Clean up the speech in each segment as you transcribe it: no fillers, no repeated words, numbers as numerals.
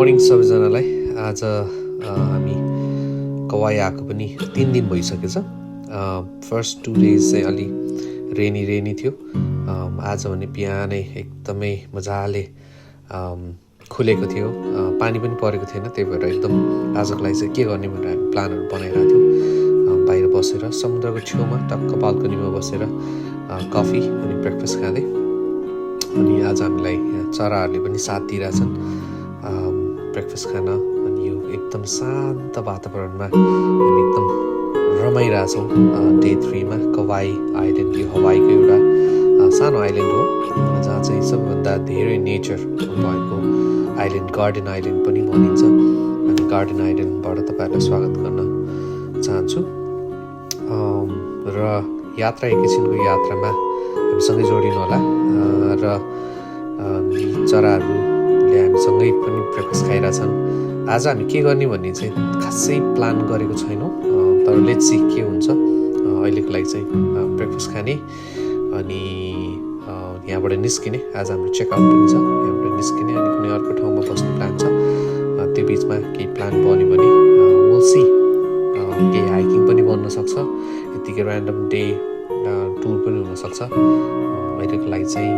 Morning सबैजनालाई। आज हामी कवाई आएको पनि 3 दिन भइसकेछ। फर्स्ट 2 डेज चाहिँ अलि रेनी थियो। आज भने बिहानै एकदमै मजाले खुलेको थियो, पानी पनि परेको थिएन। त्यही भएर एकदम आजको लागि चाहिँ के गर्ने भनेर हामी प्लानहरू बनाइरहेको थियौँ। बाहिर बसेर समुद्रको छेउमा टक्क बाल्कनीमा बसेर कफी अनि ब्रेकफास्ट खाँदै। अनि आज हामीलाई चराहरूले पनि साथ दिइरहेछन् ब्रेकफास्ट खान। अनि यो एकदम शान्त वातावरणमा हामी एकदम रमाइरहेछौँ। डे 3 मा कवाई आइल्यान्ड, यो हवाईको एउटा सानो आइल्यान्ड हो जहाँ चाहिँ सबैभन्दा धेरै नेचर भएको आइल्यान्ड, गार्डन आइल्यान्ड पनि भनिन्छ। अनि गार्डन आइल्यान्डबाट तपाईँहरूलाई स्वागत गर्न चाहन्छु। र यात्रा एकैछिनको यात्रामा हामीसँगै जोडिनु होला। र चराहरूले हामीसँगै पनि ब्रेकफास्ट खाइरहेछन्। आज हामी के गर्ने भन्ने चाहिँ खासै प्लान गरेको छैनौँ, तर लेट्स सी के हुन्छ। अहिलेको लागि चाहिँ ब्रेकफास्ट खाने अनि यहाँबाट निस्किने। आज हाम्रो चेकआउट पनि छ, यहाँबाट निस्किने अनि कुनै अर्को ठाउँमा बस्ने प्लान छ। त्यो बिचमा केही प्लान बन्यो भने विल सी, केही हाइकिङ पनि बन्न सक्छ, यतिकै ऱ्यान्डम डे टुर पनि हुनसक्छ। अहिलेको लागि चाहिँ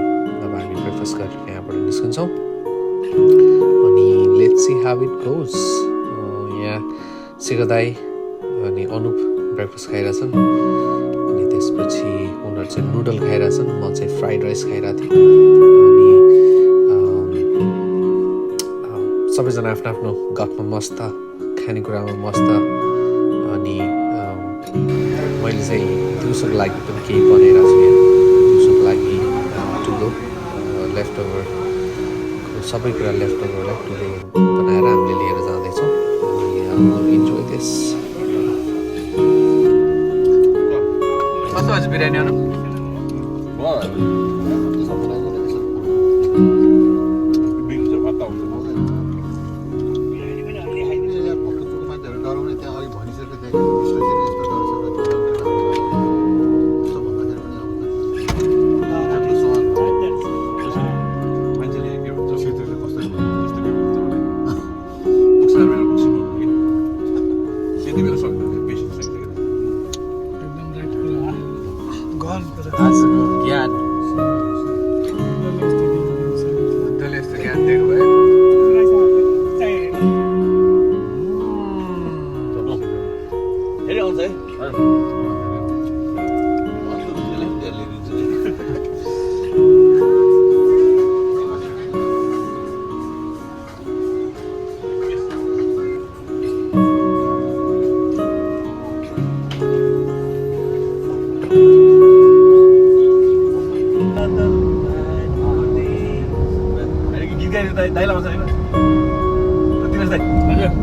अब हामी ब्रेकफास्ट गरेर यहाँबाट निस्किन्छौँ अनि let's see how it goes. यहाँ शिखर दाई अनि अनुप ब्रेकफास्ट खाइरहेछन् अनि त्यसपछि उनीहरू चाहिँ नुडल खाइरहेछन्, म चाहिँ फ्राइड राइस खाइरहेको थिएँ। अनि सबैजना आफ्नो आफ्नो गफमा मस्त, खानेकुरामा मस्त। अनि मैले चाहिँ दिउँसोको लागि पनि केही बनाइरहेको छु। यहाँ दिउँसोको लागि ठुलो लेफ्ट ओभर, सबै कुरा लेफ्ट ओभरलाई ठुलो बनाएर हामीले लिएर जाँदैछौँ। अनि इन्जोय दिस। कस्तो आज बिरयानी आउनु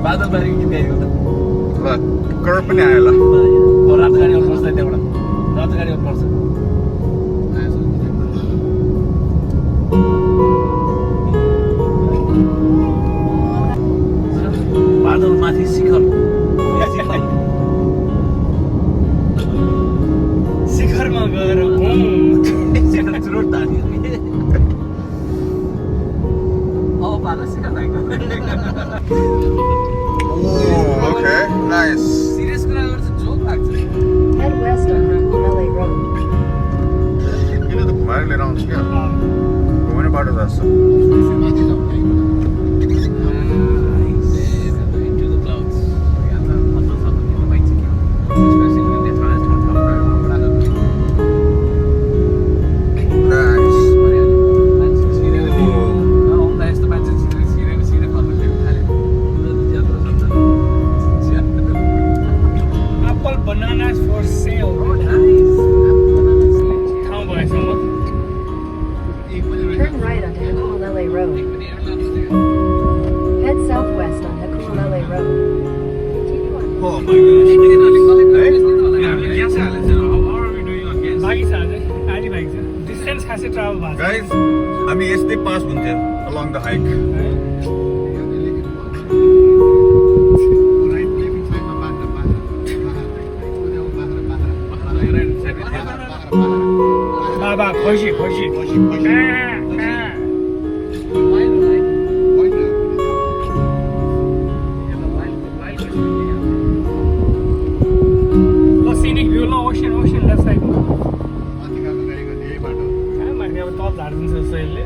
बादलबारीको गीत गाएको त ल करोड पनि आयो। ल रातो गाडी आउनुपर्छ, त्यहाँबाट रातो गाडी आउनुपर्छ। बादल माथि शिखर, शिखरमा गएर चुरोट तान्यो। अब बादल शिखर लाग्यो। Okay, nice. Serious कुरा गर्छ, जोक लाग्छ। Head west on LA Road. किन त घुमाएर लिएर आउँछु क्या, घुमाउने बाटो जान्छ। Turn right onto Hakulele Road. Head southwest on Hakulele Road. Continue on. Oh my gosh. Guys, हामी यस्तै पास हुन्थ्यो along the hike. Baba, khoshi. तल झारिदिन्छ जस्तो यसले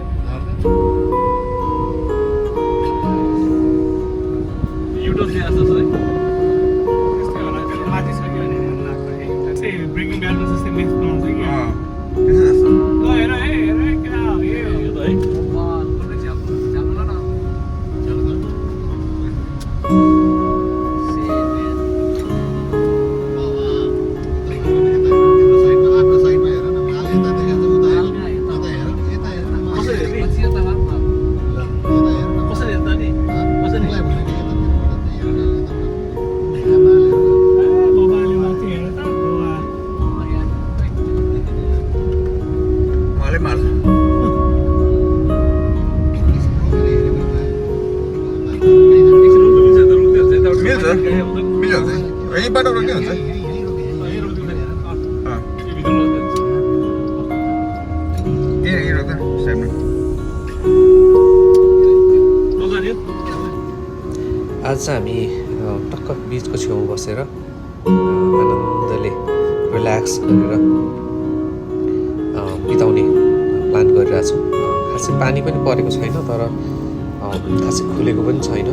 युट्युब चाहिँ जस्तो छ है त्यस्तै होला त्यो माथि छ कि भने लाग्छ त्यस्तै ब्रेकिङ ब्यालेन्स जस्तै मेक्स बनाउँछ कि त्यसो जस्तो ल हेर है क्या हो यो त है यहीँबाट रोक्यो हुन्छ यहीँ रोक्छ साइडमा आज चाहिँ हामी टक्क बिचको छेउमा बसेर आनन्दले रिल्याक्स गरेर बिताउने प्लान गरिरहेछौँ। खासै पानी पनि परेको छैन तर खासै खुलेको पनि छैन,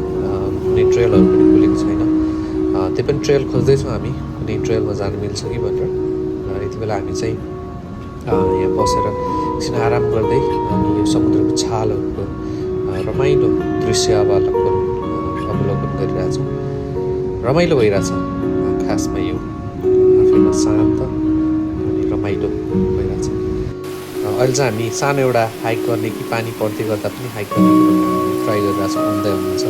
कुनै ट्रेलहरू पनि खुलेको छैन। त्यही पनि ट्रेल खोज्दैछौँ हामी, कुनै ट्रेलमा जानु मिल्छ कि भनेर। यति बेला हामी चाहिँ यहाँ बसेर एकछिन आराम गर्दै हामी यो समुद्रको छालहरूको रमाइलो दृश्य अवलोकन गरिरहेछौँ। रमाइलो भइरहेछ खासमा यो आफैमा शान्त अनि रमाइलो भइरहेछ। अहिले चाहिँ हामी सानो एउटा हाइक गर्ने कि पानी पर्दै गर्दा पनि हाइक गर्ने ट्राई गरिरहेछौँ। आउँदै हुनुहुन्छ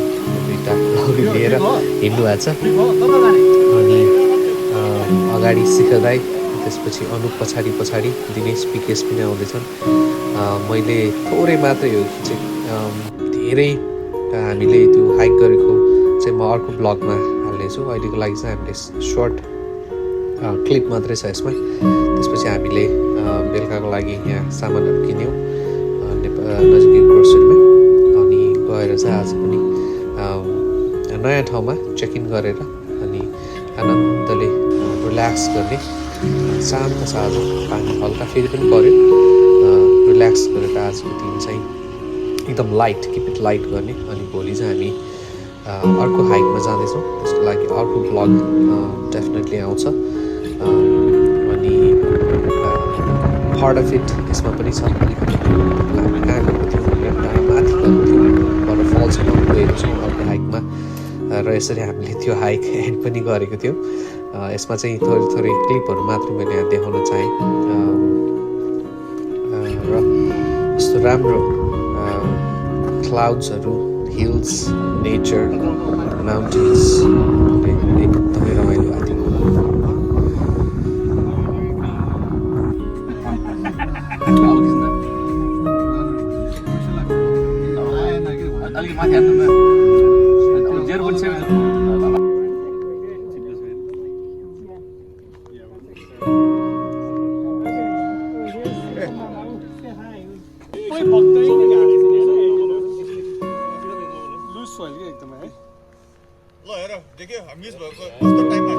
दुईवटा लौरी लिएर हिँड्नु भएको छ अनि अगाडि शिखर राई, त्यसपछि अनुप पछाडि दिनेश विकेश पनि आउँदैछन्। मैले थोरै मात्रै हो कि चाहिँ धेरै हामीले त्यो हाइक गरेको चाहिँ म अर्को ब्लगमा हाल्नेछु। अहिलेको लागि चाहिँ हामीले सर्ट क्लिप मात्रै छ यसमा। त्यसपछि हामीले बेलुकाको लागि यहाँ सामानहरू किन्यौँ नजिकै ग्रोसरीमा, अनि गएर चाहिँ आज पनि नयाँ ठाउँमा चेक इन गरेर अनि आनन्दले रिल्याक्स गर्ने। शान्त छ आज, पानी हल्का फेरि पनि पऱ्यो। रिल्याक्स गरेर आजको दिन चाहिँ एकदम लाइट, किप इट लाइट गर्ने। अनि भोलि चाहिँ हामी अर्को हाइकमा जाँदैछौँ, त्यसको लागि अर्को ब्लग डेफिनेटली आउँछ। अनि पार्ट अफ इट यसमा पनि छ। अलिकति हामी कहाँ गएको थियौँ भनेर माथि गएको थियौँ, वाटरफल्समा गएको छौँ अर्को हाइकमा, र यसरी हामीले त्यो हाइक एन्ड पनि गरेको थियौँ। यसमा चाहिँ थोरै क्लिपहरू मात्रै मैले यहाँ देखाउन चाहेँ। र यस्तो राम्रो क्लाउड्सहरू, हिल्स, नेचर, माउन्टेन्स एकदमै रमाइलो भएको थियो। अलिक माथि हाल्नु न, जेरो पनि छ। ल हेर देख्यो मिस भएको कस्तो टाइममा